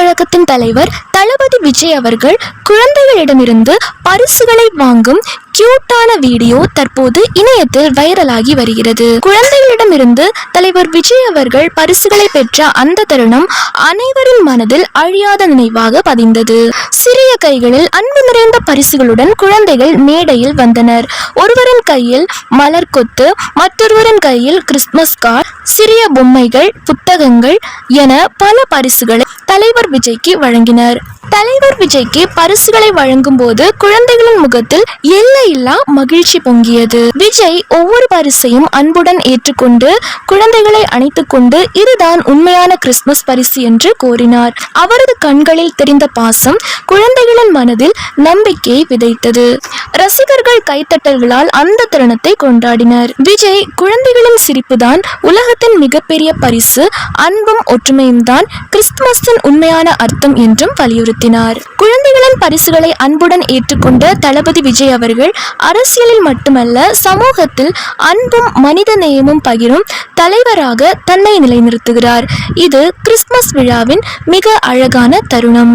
கழகத்தின் தலைவர் தளபதி விஜய் அவர்கள் குழந்தைகளிடமிருந்து பரிசுகளை வாங்கும் கியூட்டான வீடியோ தற்போது இணையத்தில் வைரலாகி வருகிறது. குழந்தைகளிடமிருந்து தலைவர் விஜய் அவர்கள் பரிசுகளை பெற்ற அந்த தருணம் அனைவரின் மனதில் அழியாத நினைவாக பதிந்தது. சிறிய கைகளில் அன்பு நிறைந்த பரிசுகளுடன் குழந்தைகள் மேடையில் வந்தனர். ஒருவரின் கையில் மலர் கொத்து, மற்றொருவரின் கையில் கிறிஸ்துமஸ் கார்டு, சிறிய பொம்மைகள், புத்தகங்கள் என பல பரிசுகளை தலைவர் விஜய்க்கு வழங்கினர். தலைவர் விஜய்க்கு பரிசுகளை வழங்கும் போது குழந்தைகளின் முகத்தில் எல்லையில்லா மகிழ்ச்சி பொங்கியது. விஜய் ஒவ்வொரு பரிசையும் அன்புடன் ஏற்றுக்கொண்டு குழந்தைகளை அணைத்துக் கொண்டு இதுதான் உண்மையான கிறிஸ்துமஸ் பரிசு என்று கூறினார். அவரது கண்களில் தெரிந்த பாசம் குழந்தைகளின் மனதில் நம்பிக்கையை விதைத்தது. ரசிகர்கள் கைத்தட்டல்களால் அந்த தருணத்தை கொண்டாடினர். விஜய் குழந்தைகளின் சிரிப்புதான் உலகத்தின் மிகப்பெரிய பரிசு, அன்பும் ஒற்றுமையும் தான் கிறிஸ்துமஸின் உண்மையான அர்த்தம் என்றும் வலியுறுத்தினார். குழந்தைகளின் பரிசுகளை அன்புடன் ஏற்றுக்கொண்ட தளபதி விஜய் அவர்கள் அரசியலில் மட்டுமல்ல, சமூகத்தில் அன்பும் மனித நேயமும் பகிரும் தலைவராக தன்னை நிலைநிறுத்துகிறார். இது கிறிஸ்துமஸ் விழாவின் மிக அழகான தருணம்.